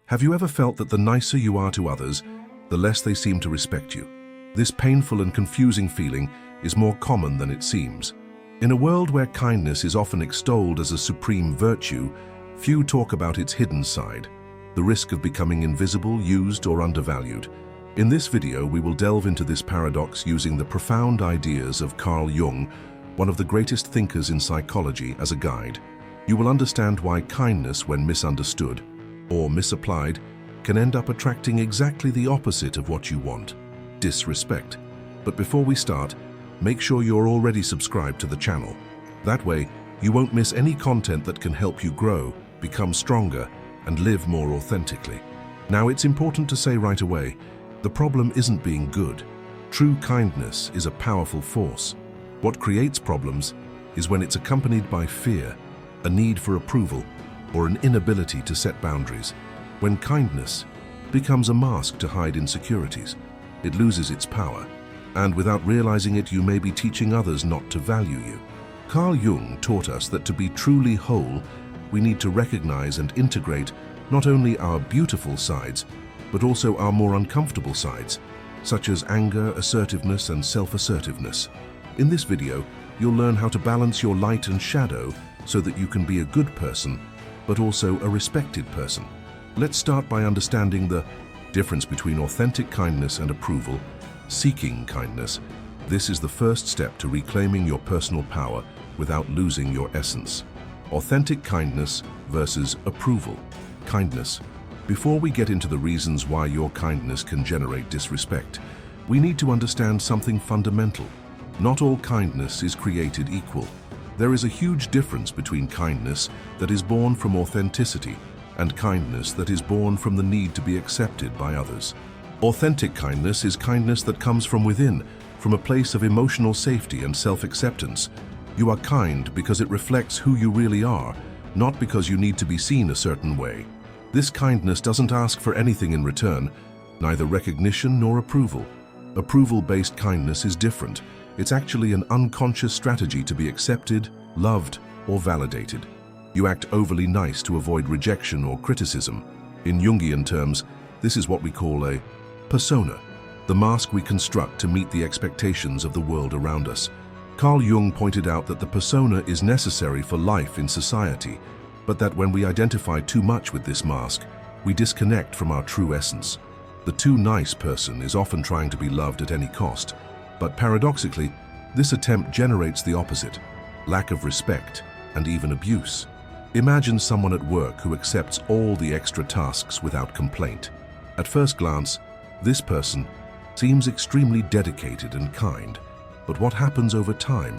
Have you ever felt that the nicer you are to others, the less they seem to respect you? This painful and confusing feeling is more common than it seems. In a world where kindness is often extolled as a supreme virtue, few talk about its hidden side, the risk of becoming invisible, used, or undervalued. In this video, we will delve into this paradox using the profound ideas of Carl Jung, one of the greatest thinkers in psychology, as a guide. You will understand why kindness, when misunderstood or misapplied, can end up attracting exactly the opposite of what you want: disrespect. But before we start, make sure you're already subscribed to the channel. That way, you won't miss any content that can help you grow, become stronger, and live more authentically. Now, it's important to say right away, the problem isn't being good. True kindness is a powerful force. What creates problems is when it's accompanied by fear, a need for approval, or an inability to set boundaries. When kindness becomes a mask to hide insecurities, it loses its power, and without realizing it, you may be teaching others not to value you. Carl Jung taught us that to be truly whole, we need to recognize and integrate not only our beautiful sides, but also our more uncomfortable sides, such as anger, assertiveness, and self-assertiveness. In this video, you'll learn how to balance your light and shadow so that you can be a good person, but also a respected person. Let's start by understanding the difference between authentic kindness and approval. Seeking kindness. This is the first step to reclaiming your personal power without losing your essence. Authentic kindness versus approval. Kindness. Before we get into the reasons why your kindness can generate disrespect, we need to understand something fundamental. Not all kindness is created equal. There is a huge difference between kindness that is born from authenticity and kindness that is born from the need to be accepted by others. Authentic kindness is kindness that comes from within, from a place of emotional safety and self-acceptance. You are kind because it reflects who you really are, not because you need to be seen a certain way. This kindness doesn't ask for anything in return, neither recognition nor approval. Approval-based kindness is different. It's actually an unconscious strategy to be accepted, loved, or validated. You act overly nice to avoid rejection or criticism. In Jungian terms, this is what we call a persona, the mask we construct to meet the expectations of the world around us. Carl Jung pointed out that the persona is necessary for life in society, but that when we identify too much with this mask, we disconnect from our true essence. The too nice person is often trying to be loved at any cost, but paradoxically, this attempt generates the opposite: lack of respect and even abuse. Imagine someone at work who accepts all the extra tasks without complaint. At first glance, this person seems extremely dedicated and kind, but what happens over time?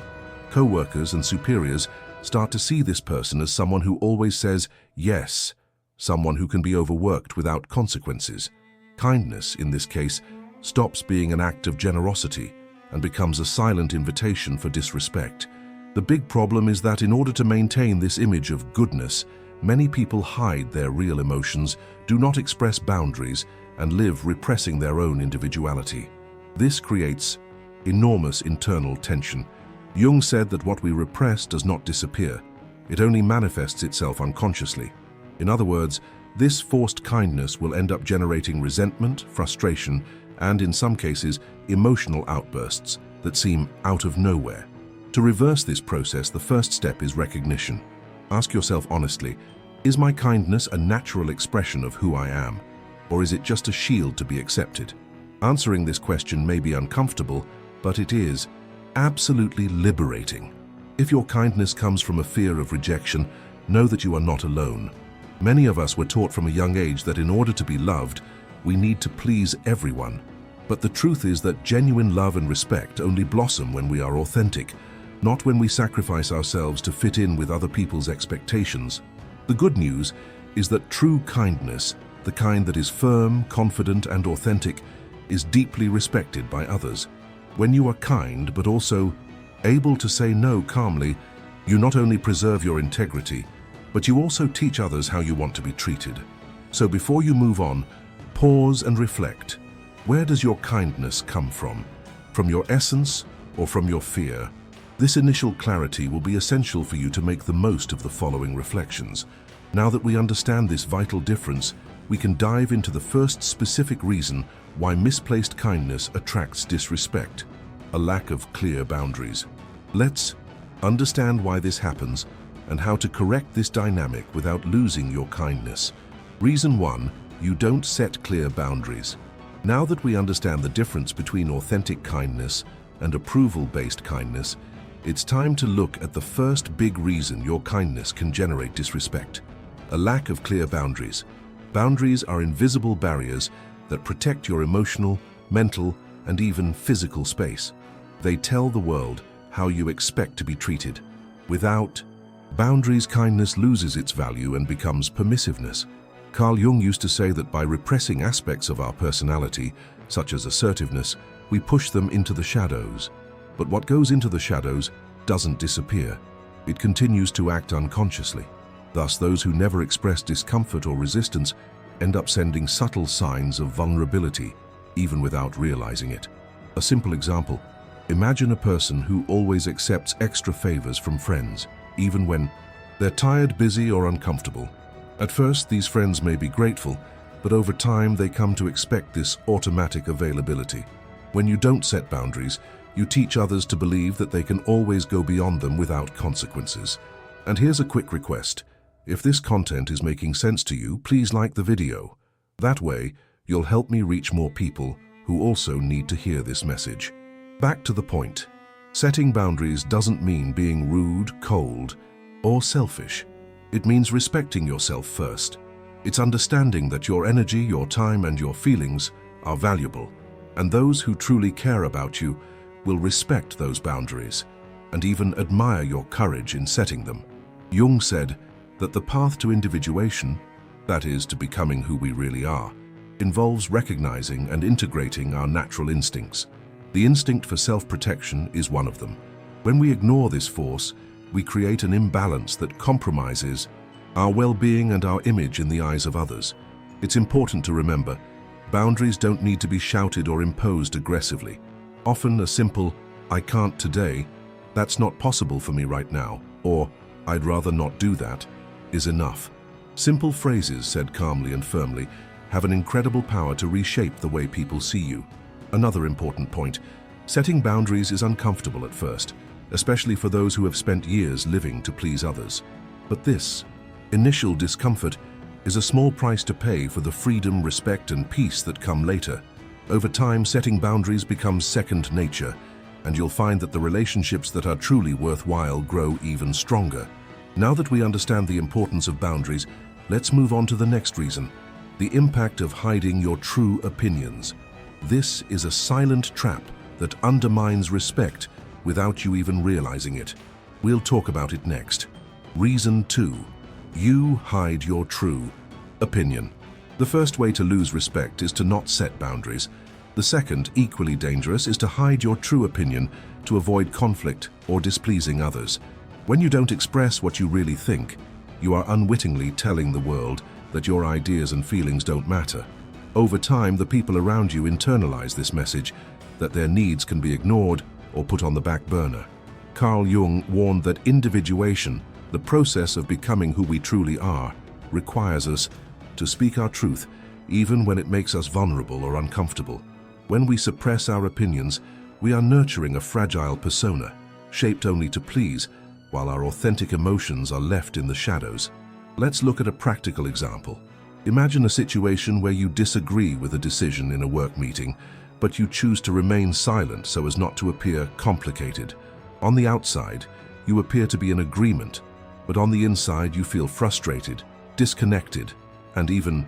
Co-workers and superiors start to see this person as someone who always says yes, someone who can be overworked without consequences. Kindness, in this case, stops being an act of generosity and becomes a silent invitation for disrespect. The big problem is that in order to maintain this image of goodness, many people hide their real emotions, do not express boundaries, and live repressing their own individuality. This creates enormous internal tension. Jung said that what we repress does not disappear. It only manifests itself unconsciously. In other words, this forced kindness will end up generating resentment, frustration, and in some cases, emotional outbursts that seem out of nowhere. To reverse this process, the first step is recognition. Ask yourself honestly, is my kindness a natural expression of who I am, or is it just a shield to be accepted? Answering this question may be uncomfortable, but it is absolutely liberating. If your kindness comes from a fear of rejection, know that you are not alone. Many of us were taught from a young age that in order to be loved, we need to please everyone. But the truth is that genuine love and respect only blossom when we are authentic, not when we sacrifice ourselves to fit in with other people's expectations. The good news is that true kindness, the kind that is firm, confident, and authentic, is deeply respected by others. When you are kind but also able to say no calmly, you not only preserve your integrity, but you also teach others how you want to be treated. So before you move on, pause and reflect. Where does your kindness come from? From your essence or from your fear? This initial clarity will be essential for you to make the most of the following reflections. Now that we understand this vital difference, we can dive into the first specific reason why misplaced kindness attracts disrespect: a lack of clear boundaries. Let's understand why this happens and how to correct this dynamic without losing your kindness. Reason 1. You don't set clear boundaries. Now that we understand the difference between authentic kindness and approval-based kindness, it's time to look at the first big reason your kindness can generate disrespect: a lack of clear boundaries. Boundaries are invisible barriers that protect your emotional, mental, and even physical space. They tell the world how you expect to be treated. Without boundaries, kindness loses its value and becomes permissiveness. Carl Jung used to say that by repressing aspects of our personality, such as assertiveness, we push them into the shadows. But what goes into the shadows doesn't disappear. It continues to act unconsciously. Thus, those who never express discomfort or resistance end up sending subtle signs of vulnerability, even without realizing it. A simple example: imagine a person who always accepts extra favors from friends, even when they're tired, busy, or uncomfortable. At first, these friends may be grateful, but over time they come to expect this automatic availability. When you don't set boundaries, you teach others to believe that they can always go beyond them without consequences. And here's a quick request: if this content is making sense to you, please like the video. That way, you'll help me reach more people who also need to hear this message. Back to the point. Setting boundaries doesn't mean being rude, cold, or selfish. It means respecting yourself first. It's understanding that your energy, your time, and your feelings are valuable, and those who truly care about you will respect those boundaries and even admire your courage in setting them. Jung said that the path to individuation, that is, to becoming who we really are, involves recognizing and integrating our natural instincts. The instinct for self-protection is one of them. When we ignore this force, we create an imbalance that compromises our well-being and our image in the eyes of others. It's important to remember, boundaries don't need to be shouted or imposed aggressively. Often a simple, "I can't today," "That's not possible for me right now," or "I'd rather not do that," is enough. Simple phrases said calmly and firmly have an incredible power to reshape the way people see you. Another important point: setting boundaries is uncomfortable at first, especially for those who have spent years living to please others. But this initial discomfort is a small price to pay for the freedom, respect, and peace that come later. Over time, setting boundaries becomes second nature, and you'll find that the relationships that are truly worthwhile grow even stronger. Now that we understand the importance of boundaries, let's move on to the next reason: the impact of hiding your true opinions. This is a silent trap that undermines respect without you even realizing it. We'll talk about it next. Reason 2. You hide your true opinion. The first way to lose respect is to not set boundaries. The second, equally dangerous, is to hide your true opinion to avoid conflict or displeasing others. When you don't express what you really think, you are unwittingly telling the world that your ideas and feelings don't matter. Over time, the people around you internalize this message that their needs can be ignored or put on the back burner. Carl Jung warned that individuation, the process of becoming who we truly are, requires us to speak our truth even when it makes us vulnerable or uncomfortable. When we suppress our opinions, we are nurturing a fragile persona, shaped only to please, while our authentic emotions are left in the shadows. Let's look at a practical example. Imagine a situation where you disagree with a decision in a work meeting, but you choose to remain silent so as not to appear complicated. On the outside, you appear to be in agreement, but on the inside you feel frustrated, disconnected, and even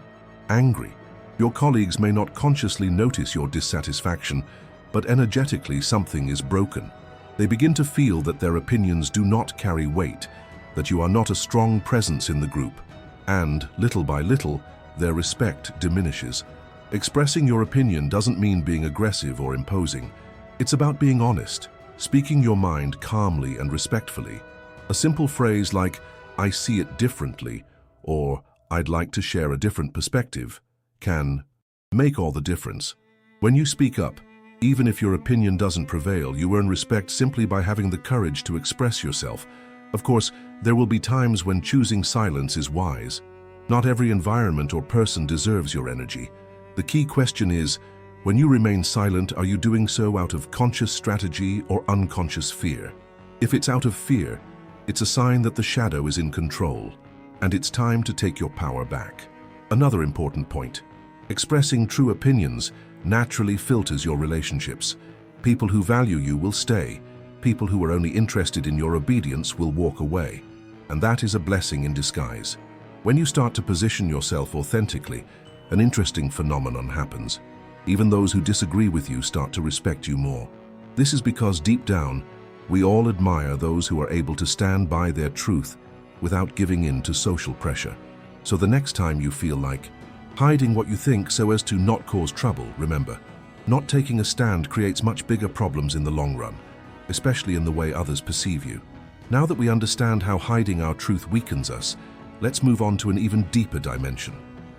angry. Your colleagues may not consciously notice your dissatisfaction, but energetically something is broken. They begin to feel that their opinions do not carry weight, that you are not a strong presence in the group, and, little by little, their respect diminishes. Expressing your opinion doesn't mean being aggressive or imposing. It's about being honest, speaking your mind calmly and respectfully. A simple phrase like, "I see it differently," or "I'd like to share a different perspective," can make all the difference. When you speak up, even if your opinion doesn't prevail, you earn respect simply by having the courage to express yourself. Of course, there will be times when choosing silence is wise. Not every environment or person deserves your energy. The key question is, when you remain silent, are you doing so out of conscious strategy or unconscious fear? If it's out of fear, it's a sign that the shadow is in control, and it's time to take your power back. Another important point: expressing true opinions naturally filters your relationships. People who value you will stay. People who are only interested in your obedience will walk away. And that is a blessing in disguise. When you start to position yourself authentically, an interesting phenomenon happens. Even those who disagree with you start to respect you more. This is because deep down, we all admire those who are able to stand by their truth without giving in to social pressure. So the next time you feel like hiding what you think so as to not cause trouble, remember, not taking a stand creates much bigger problems in the long run, especially in the way others perceive you. Now that we understand how hiding our truth weakens us, let's move on to an even deeper dimension: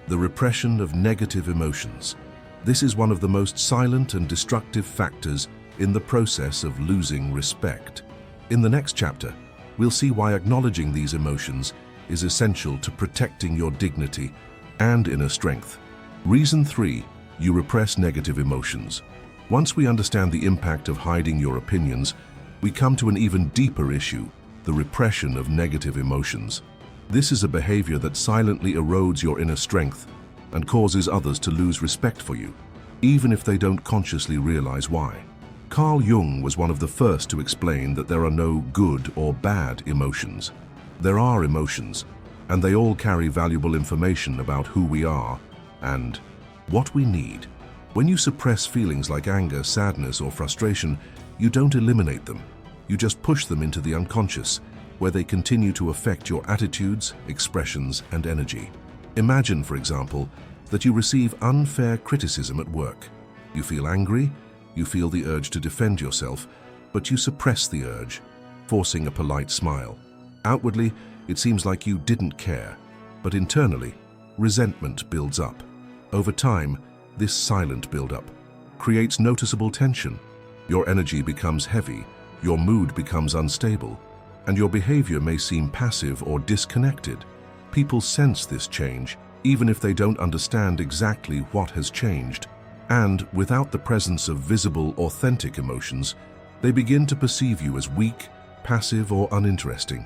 the repression of negative emotions. This is one of the most silent and destructive factors in the process of losing respect. In the next chapter, we'll see why acknowledging these emotions is essential to protecting your dignity and inner strength. Reason 3: you repress negative emotions. Once we understand the impact of hiding your opinions, we come to an even deeper issue: the repression of negative emotions. This is a behavior that silently erodes your inner strength and causes others to lose respect for you, even if they don't consciously realize why. Carl Jung was one of the first to explain that there are no good or bad emotions. There are emotions, and they all carry valuable information about who we are and what we need. When you suppress feelings like anger, sadness, or frustration, you don't eliminate them. You just push them into the unconscious, where they continue to affect your attitudes, expressions, and energy. Imagine, for example, that you receive unfair criticism at work. You feel angry, you feel the urge to defend yourself, but you suppress the urge, forcing a polite smile. Outwardly, it seems like you didn't care, but internally, resentment builds up. Over time, this silent buildup creates noticeable tension. Your energy becomes heavy, your mood becomes unstable, and your behavior may seem passive or disconnected. People sense this change, even if they don't understand exactly what has changed. And without the presence of visible, authentic emotions, they begin to perceive you as weak, passive, or uninteresting.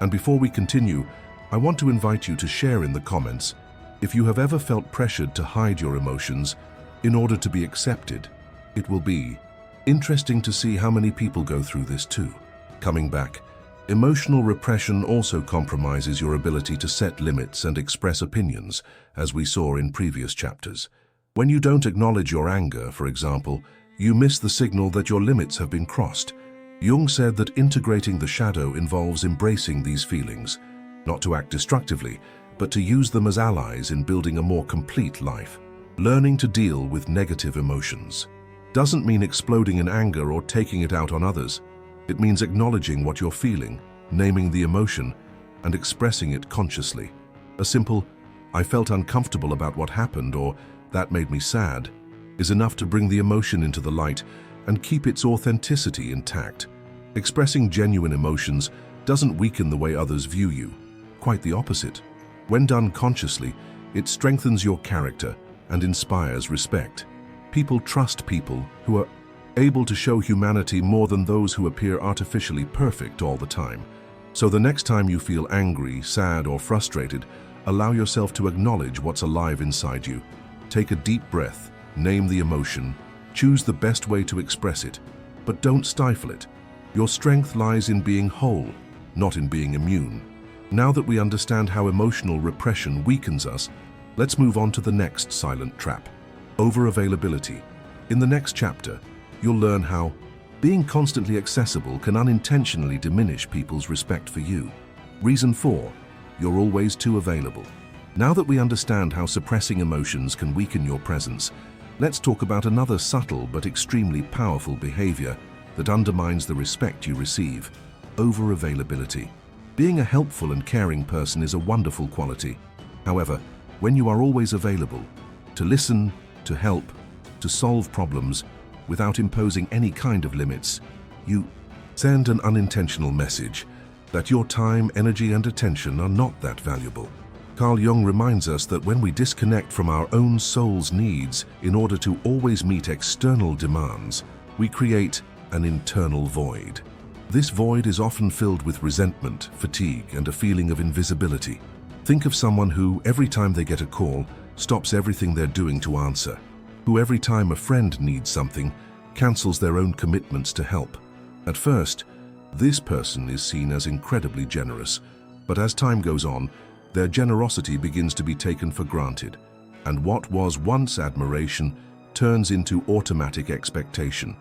And before we continue, I want to invite you to share in the comments if you have ever felt pressured to hide your emotions in order to be accepted. It will be interesting to see how many people go through this too. Coming back, emotional repression also compromises your ability to set limits and express opinions, as we saw in previous chapters. When you don't acknowledge your anger, for example, you miss the signal that your limits have been crossed. Jung said that integrating the shadow involves embracing these feelings, not to act destructively, but to use them as allies in building a more complete life. Learning to deal with negative emotions doesn't mean exploding in anger or taking it out on others. It means acknowledging what you're feeling, naming the emotion, and expressing it consciously. A simple, "I felt uncomfortable about what happened," or "that made me sad," is enough to bring the emotion into the light and keep its authenticity intact. Expressing genuine emotions doesn't weaken the way others view you. Quite the opposite. When done consciously, it strengthens your character and inspires respect. People trust people who are able to show humanity more than those who appear artificially perfect all the time. So the next time you feel angry, sad, or frustrated, allow yourself to acknowledge what's alive inside you. Take a deep breath, name the emotion, choose the best way to express it, but don't stifle it. Your strength lies in being whole, not in being immune. Now that we understand how emotional repression weakens us, let's move on to the next silent trap: over-availability. In the next chapter, you'll learn how being constantly accessible can unintentionally diminish people's respect for you. Reason 4: you're always too available. Now that we understand how suppressing emotions can weaken your presence, let's talk about another subtle but extremely powerful behavior that undermines the respect you receive: over-availability. Being a helpful and caring person is a wonderful quality. However, when you are always available to listen, to help, to solve problems without imposing any kind of limits, you send an unintentional message that your time, energy, and attention are not that valuable. Carl Jung reminds us that when we disconnect from our own soul's needs in order to always meet external demands, we create an internal void. This void is often filled with resentment, fatigue, and a feeling of invisibility. Think of someone who, every time they get a call, stops everything they're doing to answer, who every time a friend needs something, cancels their own commitments to help. At first, this person is seen as incredibly generous, but as time goes on, their generosity begins to be taken for granted, and what was once admiration turns into automatic expectation.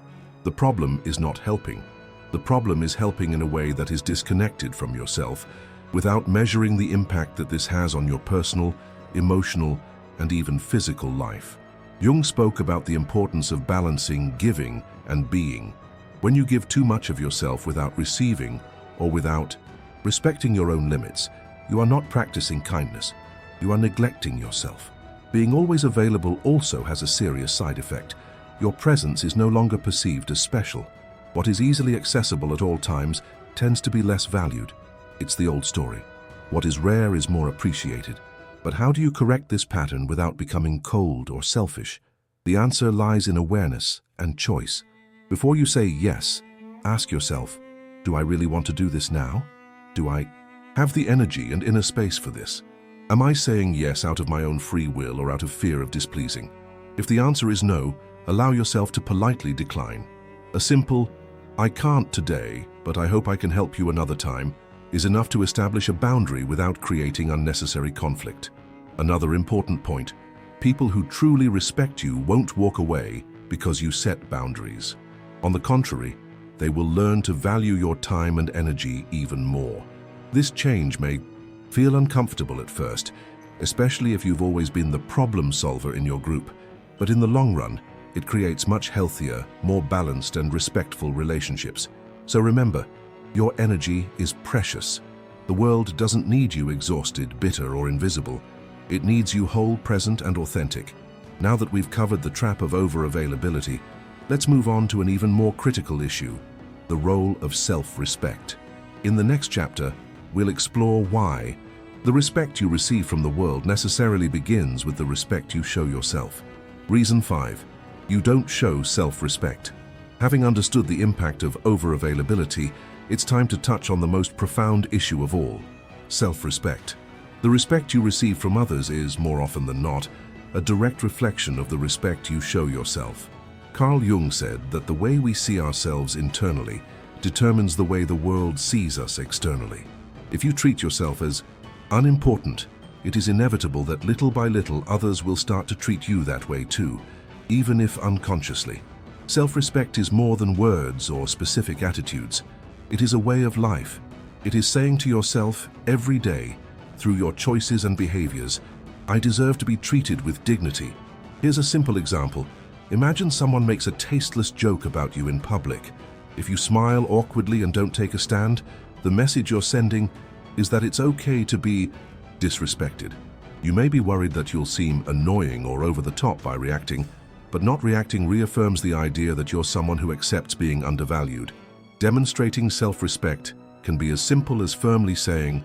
The problem is not helping. The problem is helping in a way that is disconnected from yourself, without measuring the impact that this has on your personal, emotional, and even physical life. Jung spoke about the importance of balancing giving and being. When you give too much of yourself without receiving, or without respecting your own limits, you are not practicing kindness. You are neglecting yourself. Being always available also has a serious side effect. Your presence is no longer perceived as special. What is easily accessible at all times tends to be less valued. It's the old story. What is rare is more appreciated. But how do you correct this pattern without becoming cold or selfish? The answer lies in awareness and choice. Before you say yes, ask yourself, do I really want to do this now? Do I have the energy and inner space for this? Am I saying yes out of my own free will or out of fear of displeasing? If the answer is no, allow yourself to politely decline. A simple, "I can't today, but I hope I can help you another time," is enough to establish a boundary without creating unnecessary conflict. Another important point, people who truly respect you won't walk away because you set boundaries. On the contrary, they will learn to value your time and energy even more. This change may feel uncomfortable at first, especially if you've always been the problem solver in your group, but in the long run, it creates much healthier, more balanced and respectful relationships. So remember, your energy is precious. The world doesn't need you exhausted, bitter or invisible. It needs you whole, present and authentic. Now that we've covered the trap of over-availability, let's move on to an even more critical issue, the role of self-respect. In the next chapter, we'll explore why the respect you receive from the world necessarily begins with the respect you show yourself. Reason 5. You don't show self-respect. Having understood the impact of over-availability, it's time to touch on the most profound issue of all, self-respect. The respect you receive from others is, more often than not, a direct reflection of the respect you show yourself. Carl Jung said that the way we see ourselves internally determines the way the world sees us externally. If you treat yourself as unimportant, it is inevitable that little by little others will start to treat you that way too, even if unconsciously. Self-respect is more than words or specific attitudes. It is a way of life. It is saying to yourself every day, through your choices and behaviors, I deserve to be treated with dignity. Here's a simple example. Imagine someone makes a tasteless joke about you in public. If you smile awkwardly and don't take a stand, the message you're sending is that it's okay to be disrespected. You may be worried that you'll seem annoying or over the top by reacting, but not reacting reaffirms the idea that you're someone who accepts being undervalued. Demonstrating self-respect can be as simple as firmly saying,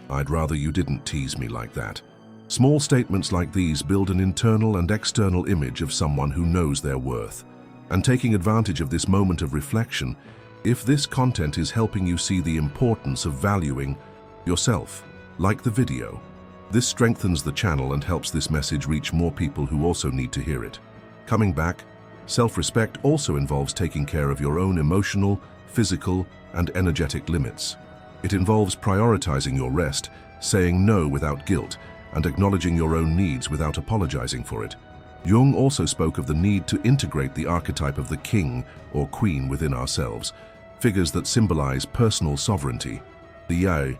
I'd rather you didn't tease me like that. Small statements like these build an internal and external image of someone who knows their worth. And taking advantage of this moment of reflection, if this content is helping you see the importance of valuing yourself, like the video. This strengthens the channel and helps this message reach more people who also need to hear it. Coming back, self-respect also involves taking care of your own emotional, physical, and energetic limits. It involves prioritizing your rest, saying no without guilt, and acknowledging your own needs without apologizing for it. Jung also spoke of the need to integrate the archetype of the king or queen within ourselves, figures that symbolize personal sovereignty. The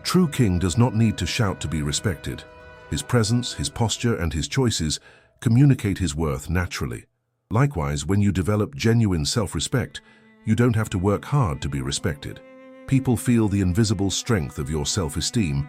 true king does not need to shout to be respected. His presence, his posture, and his choices communicate his worth naturally. Likewise, when you develop genuine self-respect, you don't have to work hard to be respected. People feel the invisible strength of your self-esteem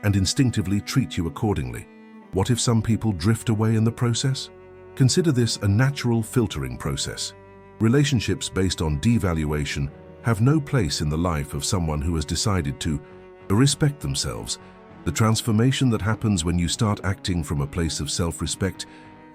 and instinctively treat you accordingly. What if some people drift away in the process? Consider this a natural filtering process. Relationships based on devaluation have no place in the life of someone who has decided to respect themselves The transformation that happens when you start acting from a place of self-respect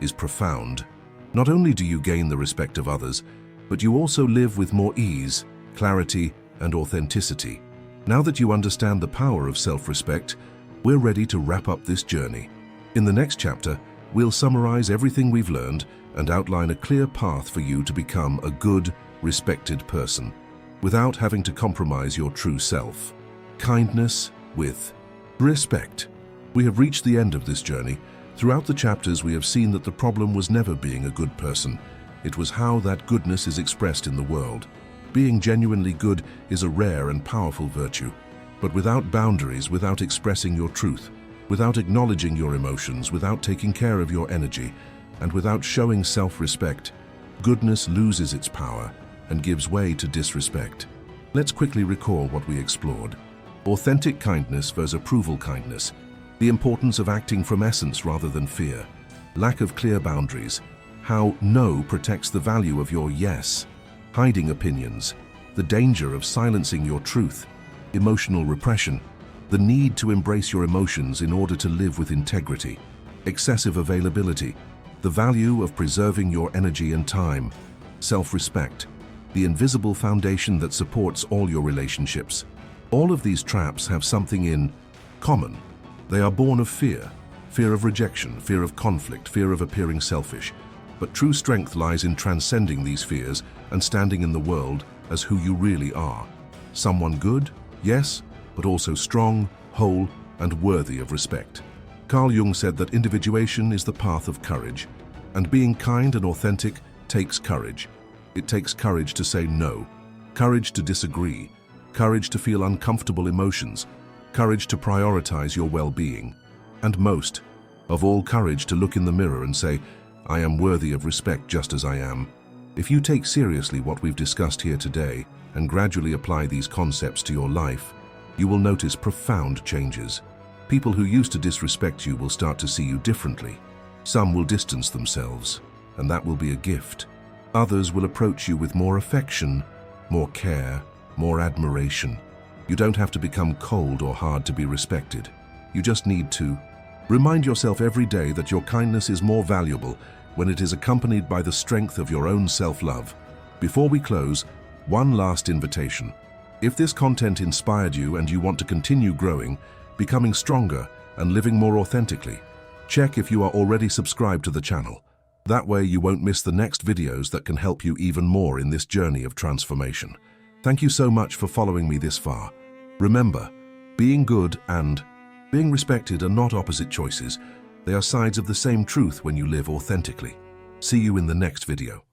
is profound. Not only do you gain the respect of others, but you also live with more ease, clarity, and authenticity. Now that you understand the power of self-respect, we're ready to wrap up this journey. In the next chapter, we'll summarize everything we've learned and outline a clear path for you to become a good, respected person, without having to compromise your true self. Kindness with respect. We have reached the end of this journey. Throughout the chapters, we have seen that the problem was never being a good person. It was how that goodness is expressed in the world. Being genuinely good is a rare and powerful virtue, but without boundaries, without expressing your truth, without acknowledging your emotions, without taking care of your energy, and without showing self-respect, goodness loses its power and gives way to disrespect. Let's quickly recall what we explored. Authentic kindness versus approval kindness. The importance of acting from essence rather than fear. Lack of clear boundaries. How no protects the value of your yes. Hiding opinions. The danger of silencing your truth. Emotional repression. The need to embrace your emotions in order to live with integrity. Excessive availability. The value of preserving your energy and time. Self-respect. The invisible foundation that supports all your relationships. All of these traps have something in common. They are born of fear. Fear of rejection, fear of conflict, fear of appearing selfish. But true strength lies in transcending these fears and standing in the world as who you really are. Someone good, yes, but also strong, whole, and worthy of respect. Carl Jung said that individuation is the path of courage, and being kind and authentic takes courage. It takes courage to say no, courage to disagree, courage to feel uncomfortable emotions, courage to prioritize your well-being, and most of all, courage to look in the mirror and say, I am worthy of respect just as I am. If you take seriously what we've discussed here today and gradually apply these concepts to your life, you will notice profound changes. People who used to disrespect you will start to see you differently. Some will distance themselves, and that will be a gift. Others will approach you with more affection, more care, more admiration. You don't have to become cold or hard to be respected. You just need to remind yourself every day that your kindness is more valuable when it is accompanied by the strength of your own self-love. Before we close, one last invitation. If this content inspired you and you want to continue growing, becoming stronger, and living more authentically, check if you are already subscribed to the channel. That way you won't miss the next videos that can help you even more in this journey of transformation. Thank you so much for following me this far. Remember, being good and being respected are not opposite choices. They are sides of the same truth when you live authentically. See you in the next video.